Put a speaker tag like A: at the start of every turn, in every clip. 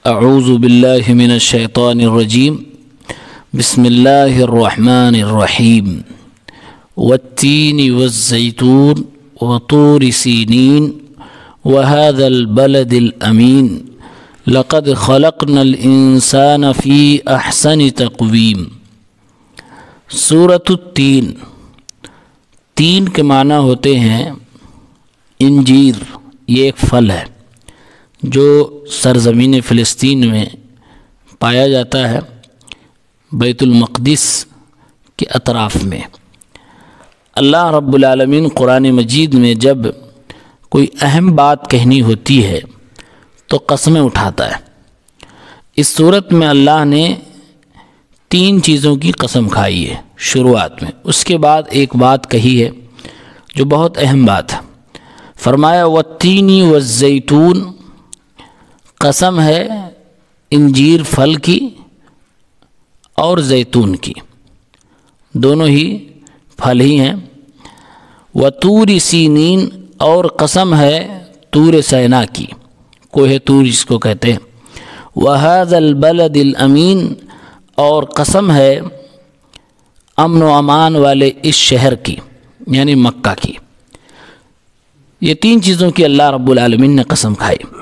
A: اعوذ باللہ من الشیطان الرجیم بسم اللہ الرحمن الرحیم والتین والزیتون وطور سینین وهذا البلد الامین لقد خلقنا الانسان فی احسن تقویم۔ سورۃ التین، تین کے معنی ہوتے ہیں انجیر، یہ ایک پھل ہے جو سرزمین فلسطین میں پایا جاتا ہے، بیت المقدس کے اطراف میں۔ اللہ رب العالمین قرآن مجید میں جب کوئی اہم بات کہنی ہوتی ہے تو قسمیں اٹھاتا ہے۔ اس صورت میں اللہ نے تین چیزوں کی قسم کھائی ہے شروعات میں، اس کے بعد ایک بات کہی ہے جو بہت اہم بات ہے۔ فرمایا والتین والزیتون، قسم ہے انجیر پھل کی اور زیتون کی، دونوں ہی پھل ہی ہیں۔ وطور سینین، اور قسم ہے طور سینا کی، کوہ طور جس کو کہتے ہیں۔ وہذا البلد الامین، اور قسم ہے امن و امان والے اس شہر کی، یعنی مکہ کی۔ یہ تین چیزوں کی اللہ رب العالمین نے قسم کھائی۔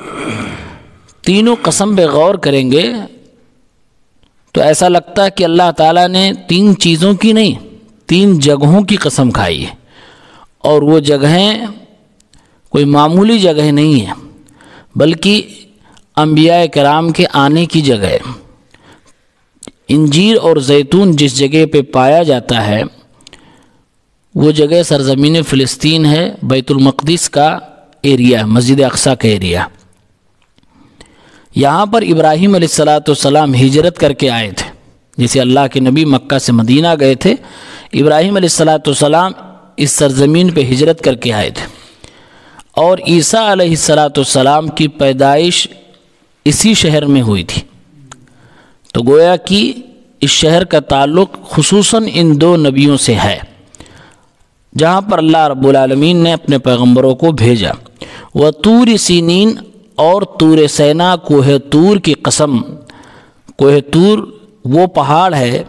A: تینوں قسم پہ غور کریں گے تو ایسا لگتا ہے کہ اللہ تعالیٰ نے تین چیزوں کی نہیں، تین جگہوں کی قسم کھائی ہے، اور وہ جگہیں کوئی معمولی جگہ نہیں ہیں بلکہ انبیاء کرام کے آنے کی جگہ ہے۔ انجیر اور زیتون جس جگہ پہ پایا جاتا ہے وہ جگہ سرزمین فلسطین ہے، بیت المقدس کا ایریا، مسجد اقصیٰ کا ایریا۔ یہاں پر ابراہیم علیہ السلام ہجرت کر کے آئے تھے، جیسے اللہ کے نبی مکہ سے مدینہ گئے تھے، ابراہیم علیہ السلام اس سرزمین پہ ہجرت کر کے آئے تھے، اور عیسیٰ علیہ السلام کی پیدائش اسی شہر میں ہوئی تھی۔ تو گویا کہ اس شہر کا تعلق خصوصاً ان دو نبیوں سے ہے جہاں پر اللہ رب العالمین نے اپنے پیغمبروں کو بھیجا۔ وطور سینین، اور طور سینا، کوہ طور کی قسم۔ کوہ طور وہ پہاڑ ہے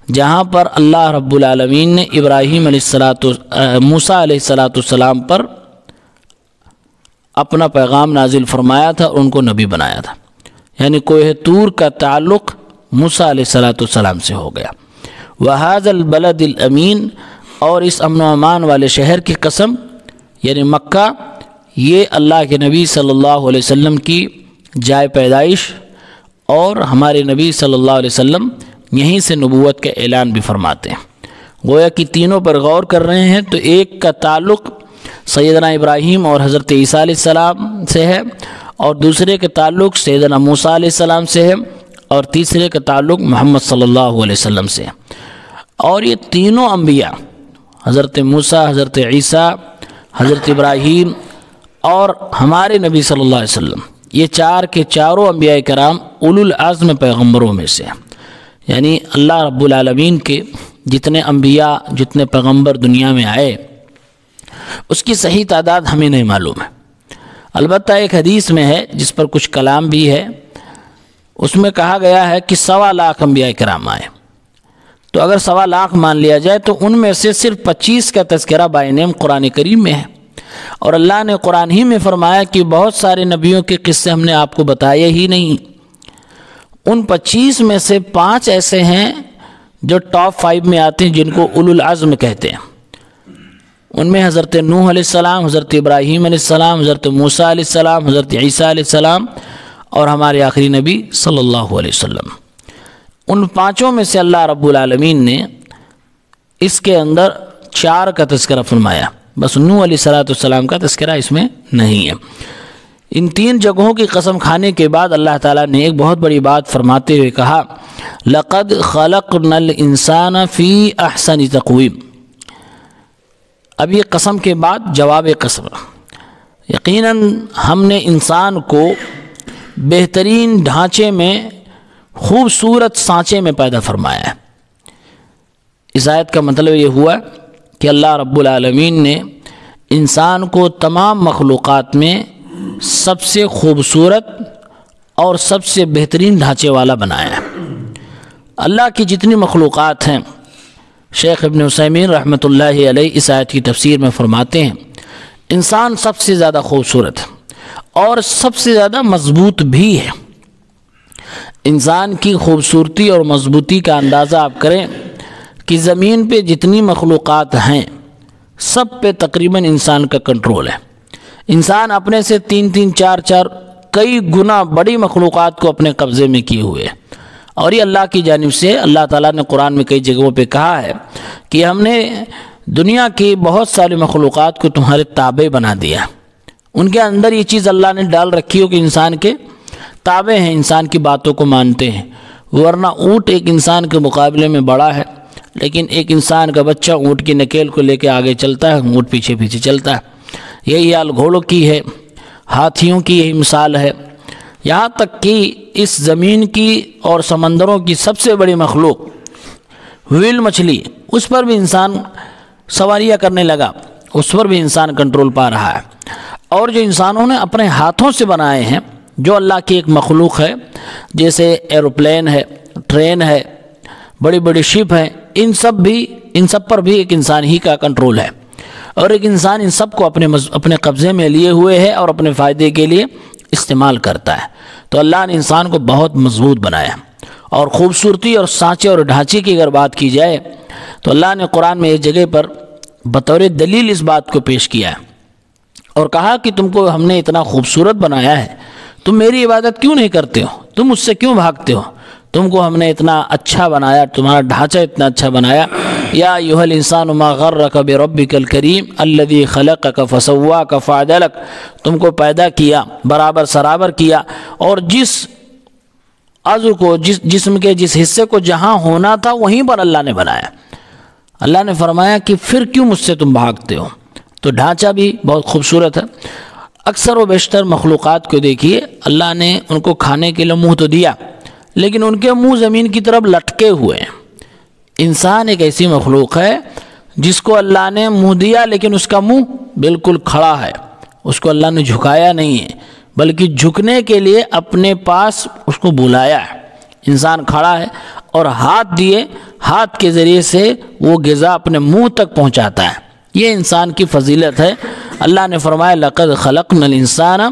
A: جہاں پر اللہ رب العالمین نے ابراہیم موسیٰ علیہ السلام پر اپنا پیغام نازل فرمایا تھا اور ان کو نبی بنایا تھا، یعنی کوہ طور کا تعلق موسیٰ علیہ السلام سے ہو گیا۔ وہذا البلد الامین، اور اس امن و امان والے شہر کی قسم، یعنی مکہ، یہ اللہ کے نبی صلی اللہ علیہ وسلم کی جائے پیدائش، اور ہمارے نبی صلی اللہ علیہ وسلم یہیں سے نبوت کا اعلان بھی فرماتے ہیں۔ گویا کہ تینوں پر غور کر رہے ہیں تو ایک کا تعلق سیدنا ابراہیم اور حضرت عیسیٰ علیہ السلام سے ہے، اور دوسرے کا تعلق سیدنا موسیٰ علیہ السلام سے ہے، اور تیسرے کا تعلق محمد صلی اللہ علیہ وسلم سے ہے۔ اور یہ تینوں انبیاء، حضرت موسیٰ، حضرت عیسیٰ، حضرت ابراہیم اور ہمارے نبی صلی اللہ علیہ وسلم، یہ چار کے چاروں انبیاء کرام اولو العزم پیغمبروں میں سے ہیں، یعنی اللہ رب العالمین کے جتنے انبیاء، جتنے پیغمبر دنیا میں آئے اس کی صحیح تعداد ہمیں نہیں معلوم ہے۔ البتہ ایک حدیث میں ہے جس پر کچھ کلام بھی ہے، اس میں کہا گیا ہے کہ 1.25 لاکھ انبیاء کرام آئے۔ تو اگر 1.25 لاکھ مان لیا جائے تو ان میں سے صرف 25 کا تذکرہ بائی نیم قرآن کریم میں ہے، اور اللہ نے قرآن ہی میں فرمایا کہ بہت سارے نبیوں کے قصے ہم نے آپ کو بتائے ہی نہیں۔ ان 25 میں سے 5 ایسے ہیں جو ٹاپ 5 میں آتے ہیں، جن کو اولو العزم کہتے ہیں۔ ان میں حضرت نوح علیہ السلام، حضرت ابراہیم علیہ السلام، حضرت موسیٰ علیہ السلام، حضرت عیسیٰ علیہ السلام، اور ہمارے آخری نبی صلی اللہ علیہ وسلم۔ ان 5 میں سے اللہ رب العالمین نے اس کے اندر 4 کا تذکرہ فرمایا، بس نوح علیہ السلام کا تذکرہ اس میں نہیں ہے۔ ان 3 جگہوں کی قسم کھانے کے بعد اللہ تعالیٰ نے ایک بہت بڑی بات فرماتے ہوئے کہا لقد خلقنا الانسان فی احسن تقویم۔ اب یہ قسم کے بعد جواب قسم، یقیناً ہم نے انسان کو بہترین ڈھانچے میں، خوبصورت سانچے میں پیدا فرمایا ہے۔ اس آیت کا مطلب یہ ہوا کہ اللہ رب العالمین نے انسان کو تمام مخلوقات میں سب سے خوبصورت اور سب سے بہترین ڈھانچے والا بنایا ہے۔ اللہ کی جتنی مخلوقات ہیں، شیخ ابن عثیمین رحمۃ اللہ علیہ اس آیت کی تفسیر میں فرماتے ہیں انسان سب سے زیادہ خوبصورت اور سب سے زیادہ مضبوط بھی ہے۔ انسان کی خوبصورتی اور مضبوطی کا اندازہ آپ کریں کہ زمین پہ جتنی مخلوقات ہیں سب پہ تقریباً انسان کا کنٹرول ہے۔ انسان اپنے سے 3 4 کئی گنا بڑی مخلوقات کو اپنے قبضے میں کیے ہوئے ہے، اور یہ اللہ کی جانب سے اللہ تعالیٰ نے قرآن میں کئی جگہوں پہ کہا ہے کہ ہم نے دنیا کی بہت ساری مخلوقات کو تمہارے تابع بنا دیا۔ ان کے اندر یہ چیز اللہ نے ڈال رکھی ہو کہ انسان کے تابع ہیں، انسان کی باتوں کو مانتے ہیں، ورنہ اونٹ ایک انسان کے مقابلے میں بڑا ہے، لیکن ایک انسان کا بچہ اونٹ کی نکیل کو لے کے آگے چلتا ہے، اونٹ پیچھے پیچھے چلتا ہے۔ یہی حال گھوڑوں کی ہے، ہاتھیوں کی یہی مثال ہے، یہاں تک کہ اس زمین کی اور سمندروں کی سب سے بڑی مخلوق ویل مچھلی، اس پر بھی انسان سواریاں کرنے لگا، اس پر بھی انسان کنٹرول پا رہا ہے۔ اور جو انسانوں نے اپنے ہاتھوں سے بنائے ہیں، جو اللہ کی ایک مخلوق ہے، جیسے ایروپلین ہے، ٹرین ہے، بڑی بڑی شپ ہیں، ان سب پر بھی ایک انسان ہی کا کنٹرول ہے، اور ایک انسان ان سب کو اپنے قبضے میں لیے ہوئے ہے اور اپنے فائدے کے لیے استعمال کرتا ہے۔ تو اللہ نے انسان کو بہت مضبوط بنایا، اور خوبصورتی اور سانچے اور ڈھانچے کی اگر بات کی جائے تو اللہ نے قرآن میں ایک جگہ پر بطور دلیل اس بات کو پیش کیا ہے اور کہا کہ تم کو ہم نے اتنا خوبصورت بنایا ہے، تم میری عبادت کیوں نہیں کرتے ہو، تم مجھ سے کیوں بھاگتے ہو، تم کو ہم نے اتنا اچھا بنایا، تمہارا ڈھانچہ اتنا اچھا بنایا۔ یا ایھا الانسان ما غرک بربک الکریم الذی خلقک فسواک فعدلک، تم کو پیدا کیا، برابر سرابر کیا، اور جس عضو کو، جسم کے جس حصے کو جہاں ہونا تھا وہیں پر اللہ نے بنایا۔ اللہ نے فرمایا کہ پھر کیوں مجھ سے تم بھاگتے ہو؟ تو ڈھانچہ بھی بہت خوبصورت ہے۔ اکثر و بیشتر مخلوقات کو دیکھیے، اللہ نے ان کو کھانے کے لیے منہ تو دیا، لیکن ان کے منہ زمین کی طرف لٹکے ہوئے ہیں۔ انسان ایک ایسی مخلوق ہے جس کو اللہ نے منہ دیا لیکن اس کا منہ بالکل کھڑا ہے، اس کو اللہ نے جھکایا نہیں ہے، بلکہ جھکنے کے لیے اپنے پاس اس کو بلایا ہے۔ انسان کھڑا ہے اور ہاتھ دیے، ہاتھ کے ذریعے سے وہ غذا اپنے منہ تک پہنچاتا ہے۔ یہ انسان کی فضیلت ہے۔ اللہ نے فرمایا لَقَدْ خَلَقْنَا الْإِنسَانَ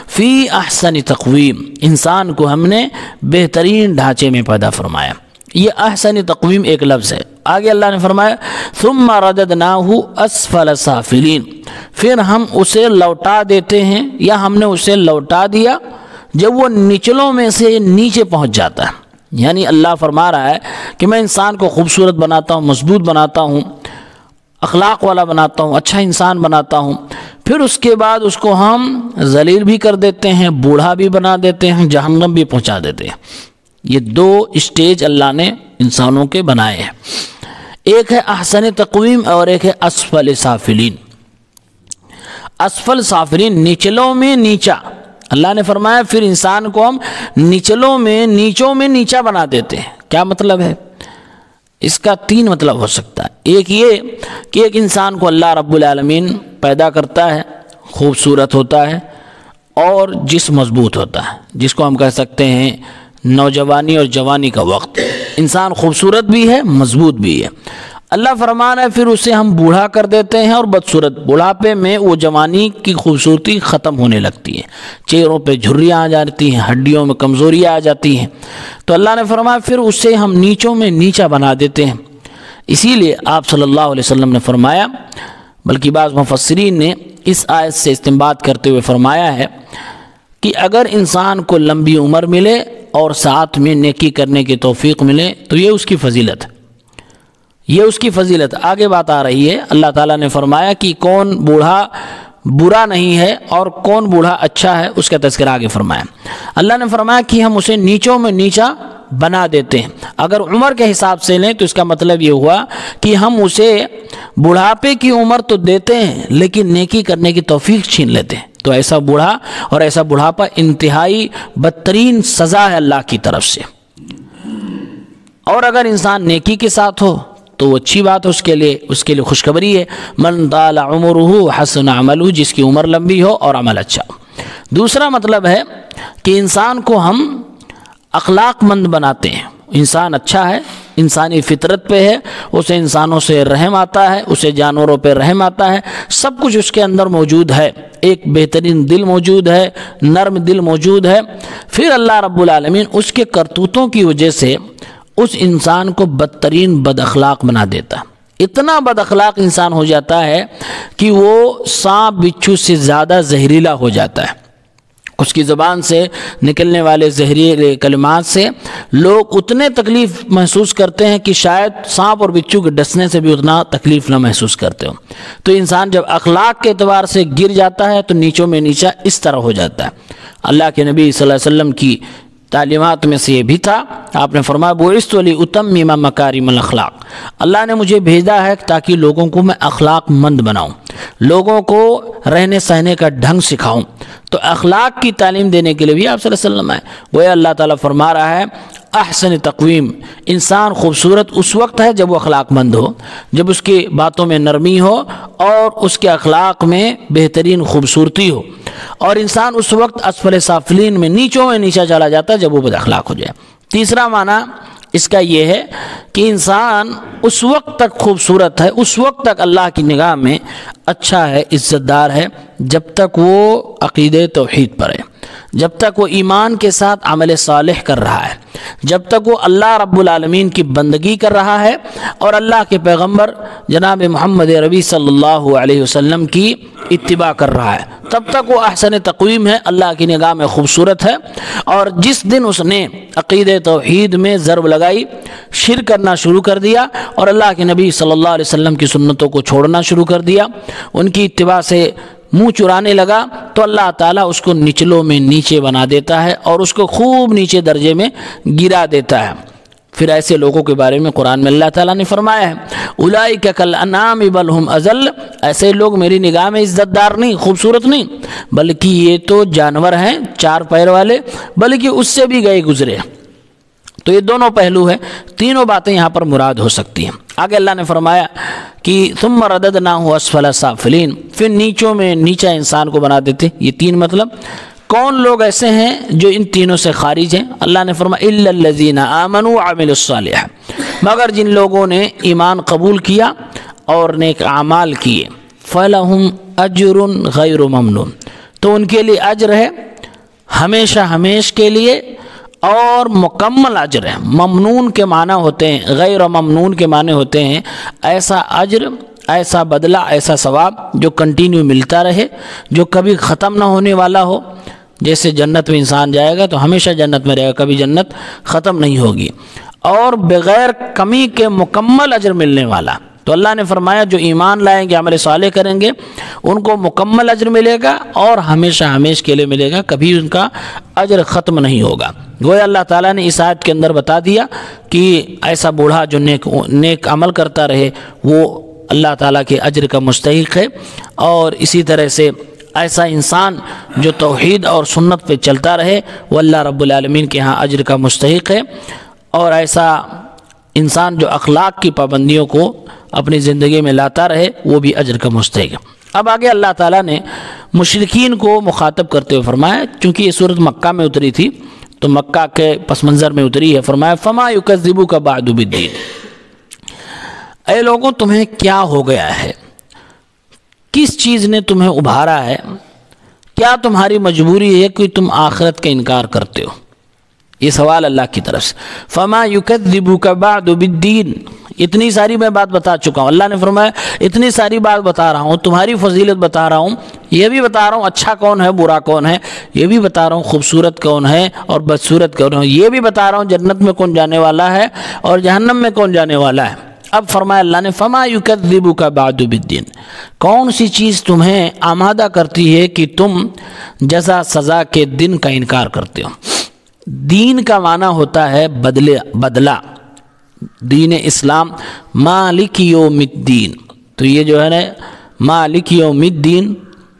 A: فِي أَحْسَنِ تَقْوِيمٍ، انسان کو ہم نے بہترین ڈھانچے میں پیدا فرمایا۔ یہ احسن تقویم ایک لفظ ہے۔ آگے اللہ نے فرمایا ثُمَّ رَدَدْنَاهُ أَسْفَلَ سَافِلِينَ، پھر ہم اسے لوٹا دیتے ہیں، یا ہم نے اسے لوٹا دیا جب وہ نچلوں میں سے نیچے پہنچ جاتا ہے۔ یعنی اللہ فرما رہا ہے کہ میں انسان کو خوبصورت بناتا ہوں، مضبوط بناتا ہوں، اخلاق والا بناتا ہوں، اچھا انسان بناتا ہوں، پھر اس کے بعد اس کو ہم ذلیل بھی کر دیتے ہیں، بوڑھا بھی بنا دیتے ہیں، جہنم بھی پہنچا دیتے ہیں۔ یہ دو اسٹیج اللہ نے انسانوں کے بنائے ہیں، ایک ہے احسن تقویم اور ایک ہے اسفل سافلین۔ اسفل سافلین، نچلوں میں نیچا۔ اللہ نے فرمایا پھر انسان کو ہم نیچوں میں نیچا بنا دیتے ہیں۔ کیا مطلب ہے اس کا؟ 3 مطلب ہو سکتا ہے۔ ایک یہ کہ ایک انسان کو اللہ رب العالمین پیدا کرتا ہے، خوبصورت ہوتا ہے اور جسم مضبوط ہوتا ہے، جس کو ہم کہہ سکتے ہیں نوجوانی اور جوانی کا وقت۔ انسان خوبصورت بھی ہے، مضبوط بھی ہے۔ اللہ فرمان ہے پھر اسے ہم بوڑھا کر دیتے ہیں اور بدصورت۔ بڑھاپے میں وہ جوانی کی خوبصورتی ختم ہونے لگتی ہے، چہروں پہ جھریاں آ جاتی ہیں، ہڈیوں میں کمزوریاں آ جاتی ہیں۔ تو اللہ نے فرمایا پھر اسے ہم نیچوں میں نیچا بنا دیتے ہیں۔ اسی لیے آپ صلی اللہ علیہ وسلم نے فرمایا، بلکہ بعض مفسرین نے اس آیت سے استنباط کرتے ہوئے فرمایا ہے کہ اگر انسان کو لمبی عمر ملے اور ساتھ میں نیکی کرنے کی توفیق ملے تو یہ اس کی فضیلت ہے، یہ اس کی فضیلت۔ آگے بات آ رہی ہے، اللہ تعالیٰ نے فرمایا کہ کون بوڑھا برا نہیں ہے اور کون بوڑھا اچھا ہے، اس کا تذکرہ آگے فرمایا۔ اللہ نے فرمایا کہ ہم اسے نیچوں میں نیچا بنا دیتے ہیں۔ اگر عمر کے حساب سے لیں تو اس کا مطلب یہ ہوا کہ ہم اسے بڑھاپے کی عمر تو دیتے ہیں لیکن نیکی کرنے کی توفیق چھین لیتے ہیں۔ تو ایسا بوڑھا اور ایسا بڑھاپا انتہائی بدترین سزا ہے اللہ کی طرف سے۔ اور اگر انسان نیکی کے ساتھ ہو تو وہ اچھی بات ہے، اس کے لیے خوشخبری ہے۔ من طال عمرہ حسن عملہ، جس کی عمر لمبی ہو اور عمل اچھا ہو۔ دوسرا مطلب ہے کہ انسان کو ہم اخلاق مند بناتے ہیں. انسان اچھا ہے، انسانی فطرت پہ ہے، اسے انسانوں سے رحم آتا ہے، اسے جانوروں پہ رحم آتا ہے، سب کچھ اس کے اندر موجود ہے. ایک بہترین دل موجود ہے، نرم دل موجود ہے. پھر اللہ رب العالمین اس کے کرتوتوں کی وجہ سے اس انسان کو بدترین بد اخلاق بنا دیتا ہے. اتنا بد اخلاق انسان ہو جاتا ہے کہ وہ سانپ بچھو سے زیادہ زہریلا ہو جاتا ہے. اس کی زبان سے نکلنے والے زہریلے کلمات سے لوگ اتنے تکلیف محسوس کرتے ہیں کہ شاید سانپ اور بچھو کے ڈسنے سے بھی اتنا تکلیف نہ محسوس کرتے ہو. تو انسان جب اخلاق کے اعتبار سے گر جاتا ہے تو نیچوں میں نیچا اس طرح ہو جاتا ہے. اللہ کے نبی صلی اللہ علیہ وسلم کی تعلیمات میں سے یہ بھی تھا، آپ نے فرمایا بعثت لأتمم مکارم الاخلاق، اللہ نے مجھے بھیجا ہے تاکہ لوگوں کو میں اخلاق مند بناؤں، لوگوں کو رہنے سہنے کا ڈھنگ سکھاؤں. تو اخلاق کی تعلیم دینے کے لیے بھی آپ صلی اللہ علیہ وسلم آئے. گویا اللہ تعالیٰ فرما رہا ہے احسن تقویم، انسان خوبصورت اس وقت ہے جب وہ اخلاق مند ہو، جب اس کی باتوں میں نرمی ہو اور اس کے اخلاق میں بہترین خوبصورتی ہو. اور انسان اس وقت اسفل سافلین میں نیچوں میں نیچا چلا جاتا ہے جب وہ بد اخلاق ہو جائے. تیسرا معنی اس کا یہ ہے کہ انسان اس وقت تک خوبصورت ہے، اس وقت تک اللہ کی نگاہ میں اچھا ہے، عزت دار ہے، جب تک وہ عقیدہ توحید پر ہے، جب تک وہ ایمان کے ساتھ عمل صالح کر رہا ہے، جب تک وہ اللہ رب العالمین کی بندگی کر رہا ہے اور اللہ کے پیغمبر جناب محمد ربی صلی اللہ علیہ وسلم کی اتباع کر رہا ہے، تب تک وہ احسن تقویم ہے، اللہ کی نگاہ میں خوبصورت ہے. اور جس دن اس نے عقیدہ توحید میں ضرب لگائی، شرک کرنا شروع کر دیا اور اللہ کے نبی صلی اللہ علیہ وسلم کی سنتوں کو چھوڑنا شروع کر دیا، ان کی اتباع سے منہ چرانے لگا، تو اللہ تعالیٰ اس کو نچلوں میں نیچے بنا دیتا ہے اور اس کو خوب نیچے درجے میں گرا دیتا ہے. پھر ایسے لوگوں کے بارے میں قرآن میں اللہ تعالیٰ نے فرمایا ہے اولئک کالانعام بل ہم اضل، ایسے لوگ میری نگاہ میں عزت دار نہیں، خوبصورت نہیں، بلکہ یہ تو جانور ہیں چار پیر والے، بلکہ اس سے بھی گئے گزرے. تو یہ دونوں پہلو ہیں، تینوں باتیں یہاں پر مراد ہو سکتی ہیں. آگے اللہ نے فرمایا کہ ثم رددناہ اسفل سافلین، پھر نیچوں میں نیچا انسان کو بنا دیتے. یہ تین مطلب. کون لوگ ایسے ہیں جو ان تینوں سے خارج ہیں؟ اللہ نے فرمایا الا الذین آمنوا وعملوا الصالحات، مگر جن لوگوں نے ایمان قبول کیا اور نیک اعمال کیے، فلہم اجر غیر ممنون، تو ان کے لیے اجر ہے ہمیشہ ہمیش کے لیے اور مکمل اجر ہے. ممنون کے معنی ہوتے ہیں، غیر ممنون کے معنی ہوتے ہیں ایسا اجر، ایسا بدلہ، ایسا ثواب جو کنٹینیو ملتا رہے، جو کبھی ختم نہ ہونے والا ہو. جیسے جنت میں انسان جائے گا تو ہمیشہ جنت میں رہے گا، کبھی جنت ختم نہیں ہوگی، اور بغیر کمی کے مکمل اجر ملنے والا. تو اللہ نے فرمایا جو ایمان لائیں گے، عمل صالح کریں گے، ان کو مکمل اجر ملے گا اور ہمیشہ ہمیش کے لیے ملے گا، کبھی ان کا اجر ختم نہیں ہوگا. گویا اللہ تعالیٰ نے اس آیت کے اندر بتا دیا کہ ایسا بوڑھا جو نیک عمل کرتا رہے وہ اللہ تعالیٰ کے اجر کا مستحق ہے، اور اسی طرح سے ایسا انسان جو توحید اور سنت پہ چلتا رہے وہ اللہ رب العالمین کے ہاں اجر کا مستحق ہے، اور ایسا انسان جو اخلاق کی پابندیوں کو اپنی زندگی میں لاتا رہے وہ بھی اجر کا مستحق ہے. اب آگے اللہ تعالیٰ نے مشرکین کو مخاطب کرتے ہوئے فرمایا، چونکہ یہ سورت مکہ میں اتری تھی تو مکہ کے پس منظر میں اتری ہے، فرمایا فما یکذبک بعد بالدین، اے لوگوں تمہیں کیا ہو گیا ہے، کس چیز نے تمہیں ابھارا ہے، کیا تمہاری مجبوری ہے کہ تم آخرت کا انکار کرتے ہو؟ یہ سوال اللہ کی طرف سے. فما یکذبک بعد بالدین، اتنی ساری میں بات بتا چکا ہوں. اللہ نے فرمایا اتنی ساری بات بتا رہا ہوں، تمہاری فضیلت بتا رہا ہوں، یہ بھی بتا رہا ہوں اچھا کون ہے برا کون ہے، یہ بھی بتا رہا ہوں خوبصورت کون ہے اور بدصورت کون ہے، یہ بھی بتا رہا ہوں جنت میں کون جانے والا ہے اور جہنم میں کون جانے والا ہے. اب فرمایا اللہ نے فما یکذبک بعد بالدین، کون سی چیز تمہیں آمادہ کرتی ہے کہ تم جزا سزا کے دن کا انکار کرتے ہو؟ دین کا معنی ہوتا ہے بدلہ. دین اسلام مالک یوم الدین، تو یہ جو ہے نا مالک یوم الدین،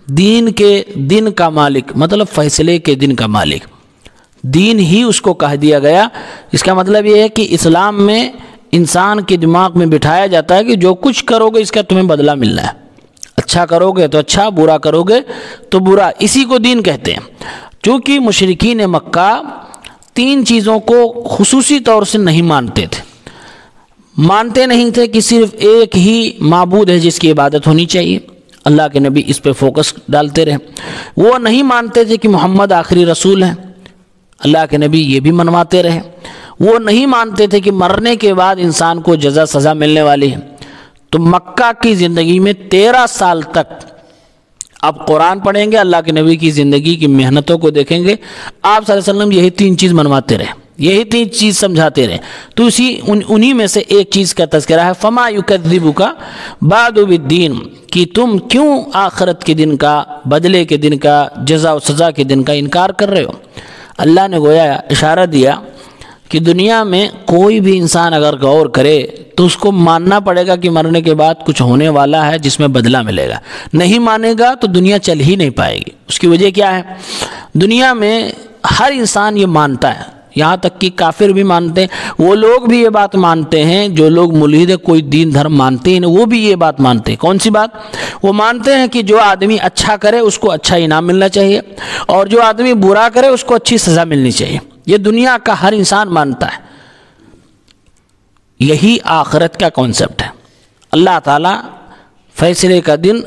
A: دین کے دن کا مالک مطلب فیصلے کے دن کا مالک، دین ہی اس کو کہہ دیا گیا. اس کا مطلب یہ ہے کہ اسلام میں انسان کے دماغ میں بٹھایا جاتا ہے کہ جو کچھ کرو گے اس کا تمہیں بدلہ ملنا ہے. اچھا کرو گے تو اچھا، برا کرو گے تو برا، اسی کو دین کہتے ہیں۔ چونکہ مشرکین مکہ 3 چیزوں کو خصوصی طور سے نہیں مانتے تھے۔ مانتے نہیں تھے کہ صرف ایک ہی معبود ہے جس کی عبادت ہونی چاہیے، اللہ کے نبی اس پہ فوکس ڈالتے رہے۔ وہ نہیں مانتے تھے کہ محمد آخری رسول ہیں، اللہ کے نبی یہ بھی منواتے رہے۔ وہ نہیں مانتے تھے کہ مرنے کے بعد انسان کو جزا سزا ملنے والی ہے۔ تو مکہ کی زندگی میں 13 سال تک آپ قرآن پڑھیں گے، اللہ کے نبی کی زندگی کی محنتوں کو دیکھیں گے، آپ صلی اللہ علیہ وسلم یہی 3 چیز منواتے رہے، یہی 3 چیز سمجھاتے رہے۔ تو انہی میں سے ایک چیز کا تذکرہ ہے، فما یکذبک بعد بالدین، کہ تم کیوں آخرت کے دن کا، بدلے کے دن کا، جزا و سزا کے دن کا انکار کر رہے ہو۔ اللہ نے گویا اشارہ دیا کہ دنیا میں کوئی بھی انسان اگر غور کرے تو اس کو ماننا پڑے گا کہ مرنے کے بعد کچھ ہونے والا ہے جس میں بدلہ ملے گا۔ نہیں مانے گا تو دنیا چل ہی نہیں پائے گی۔ اس کی وجہ کیا ہے؟ دنیا میں ہر انسان یہ مانتا ہے، یہاں تک کہ کافر بھی مانتے ہیں، وہ لوگ بھی یہ بات مانتے ہیں جو لوگ ملحد کوئی دین دھرم مانتے ہیں وہ بھی یہ بات مانتے ہیں۔ کون سی بات؟ وہ مانتے ہیں کہ جو آدمی اچھا کرے اس کو اچھا انعام ملنا چاہیے، اور جو آدمی برا کرے اس کو اچھی سزا ملنی چاہیے۔ یہ دنیا کا ہر انسان مانتا ہے۔ یہی آخرت کا کانسیپٹ ہے۔ اللہ تعالیٰ فیصلے کا دن،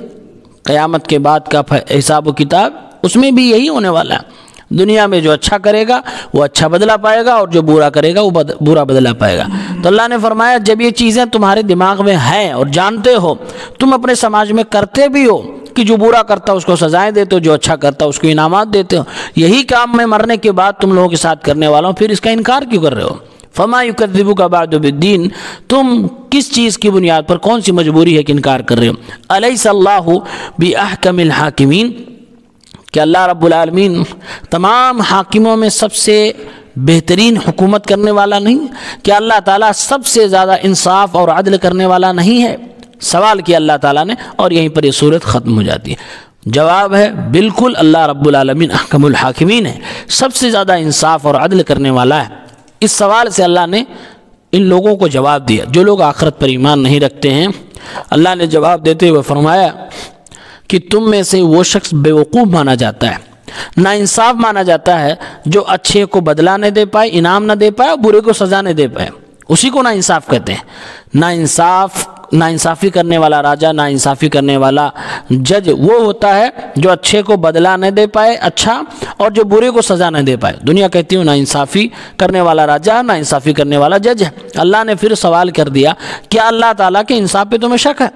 A: قیامت کے بعد کا حساب و کتاب، اس میں بھی یہی ہونے والا ہے۔ دنیا میں جو اچھا کرے گا وہ اچھا بدلہ پائے گا، اور جو برا کرے گا وہ برا بدلہ پائے گا۔ تو اللہ نے فرمایا جب یہ چیزیں تمہارے دماغ میں ہیں اور جانتے ہو، تم اپنے سماج میں کرتے بھی ہو کہ جو برا کرتا اس کو سزائیں دیتے ہو، جو اچھا کرتا اس کو انعامات دیتے ہو، یہی کام میں مرنے کے بعد تم لوگوں کے ساتھ کرنے والا ہوں، پھر اس کا انکار کیوں کر رہے ہو؟ فما یکذبک بعد بالدین، تم کس چیز کی بنیاد پر، کون سی مجبوری ہے کہ انکار کر رہے ہو؟ الیس اللہ باحکم الحاکمین، کہ اللہ رب العالمین تمام حاکموں میں سب سے بہترین حکومت کرنے والا نہیں؟ کہ اللہ تعالیٰ سب سے زیادہ انصاف اور عدل کرنے والا نہیں ہے؟ سوال کیا اللہ تعالیٰ نے، اور یہیں پر یہ صورت ختم ہو جاتی ہے۔ جواب ہے بالکل، اللہ رب العالمین احکم الحاکمین ہے، سب سے زیادہ انصاف اور عدل کرنے والا ہے۔ اس سوال سے اللہ نے ان لوگوں کو جواب دیا جو لوگ آخرت پر ایمان نہیں رکھتے ہیں۔ اللہ نے جواب دیتے ہوئے فرمایا کہ تم میں سے وہ شخص بیوقوف مانا جاتا ہے، ناانصاف مانا جاتا ہے، جو اچھے کو بدلہ نہ دے پائے، انعام نہ دے پائے، اور برے کو سزا نہ دے پائے، اسی کو ناانصاف کہتے ہیں۔ ناانصافی کرنے والا راجا، ناانصافی کرنے والا جج وہ ہوتا ہے جو اچھے کو بدلہ نہ دے پائے اچھا، اور جو برے کو سزا نہ دے پائے۔ دنیا کہتی ہوں ناانصافی کرنے والا راجا، ناانصافی کرنے والا جج ہے۔ اللہ نے پھر سوال کر دیا، کیا اللہ تعالیٰ کے انصاف پہ تمہیں شک ہے؟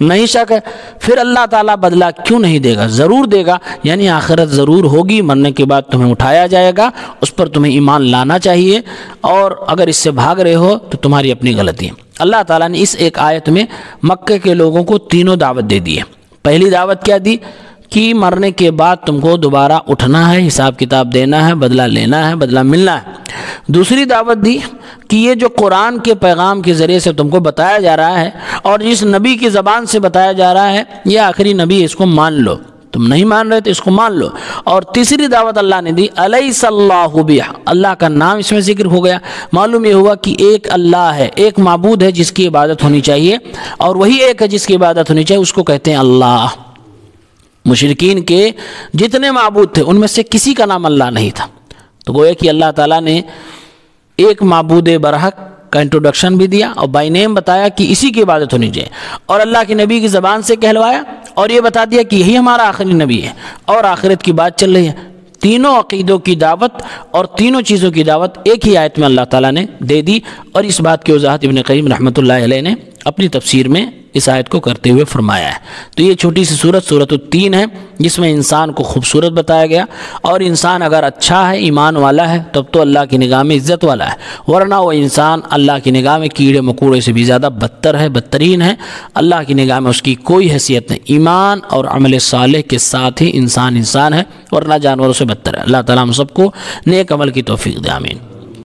A: نہیں شک ہے، پھر اللہ تعالیٰ بدلہ کیوں نہیں دے گا؟ ضرور دے گا، یعنی آخرت ضرور ہوگی، مرنے کے بعد تمہیں اٹھایا جائے گا، اس پر تمہیں ایمان لانا چاہیے، اور اگر اس سے بھاگ رہے ہو تو تمہاری اپنی غلطی ہے۔ اللہ تعالیٰ نے اس ایک آیت میں مکے کے لوگوں کو تینوں دعوت دے دی ہے۔ پہلی دعوت کیا دی؟ کہ مرنے کے بعد تم کو دوبارہ اٹھنا ہے، حساب کتاب دینا ہے، بدلہ لینا ہے، بدلہ ملنا ہے۔ دوسری دعوت دی کہ یہ جو قرآن کے پیغام کے ذریعے سے تم کو بتایا جا رہا ہے، اور جس نبی کی زبان سے بتایا جا رہا ہے، یہ آخری نبی ہے، اس کو مان لو۔ تم نہیں مان رہے تو اس کو مان لو۔ اور تیسری دعوت اللہ نے دی، الیس اللہ اللہ کا نام اس میں ذکر ہو گیا۔ معلوم یہ ہوا کہ ایک اللہ ہے، ایک معبود ہے جس کی عبادت ہونی چاہیے، اور وہی ایک ہے جس کی عبادت ہونی چاہیے، اس کو کہتے ہیں اللہ۔ مشرکین کے جتنے معبود تھے ان میں سے کسی کا نام اللہ نہیں تھا، تو گویا کہ اللہ تعالیٰ نے ایک معبود برحق کا انٹروڈکشن بھی دیا، اور بائی نیم بتایا کہ اسی کی عبادت ہونی چاہیے، اور اللہ کے نبی کی زبان سے کہلوایا، اور یہ بتا دیا کہ یہی ہمارا آخری نبی ہے، اور آخرت کی بات چل رہی ہے۔ تینوں عقیدوں کی دعوت اور تینوں چیزوں کی دعوت ایک ہی آیت میں اللہ تعالیٰ نے دے دی، اور اس بات کی وضاحت ابن قیم رحمۃ اللہ علیہ نے اپنی تفسیر میں اس آیت کو کرتے ہوئے فرمایا ہے۔ تو یہ چھوٹی سی سورت، سورۃ التین ہے، جس میں انسان کو خوبصورت بتایا گیا، اور انسان اگر اچھا ہے، ایمان والا ہے، تب تو اللہ کی نگاہ میں عزت والا ہے، ورنہ وہ انسان اللہ کی نگاہ میں کیڑے مکوڑے سے بھی زیادہ بدتر ہے، بدترین ہے۔ اللہ کی نگاہ میں اس کی کوئی حیثیت نہیں۔ ایمان اور عمل صالح کے ساتھ ہی انسان ہے، ورنہ جانوروں سے بدتر ہے۔ اللہ تعالیٰ ہم سب کو نیک عمل کی توفیق دے، آمین۔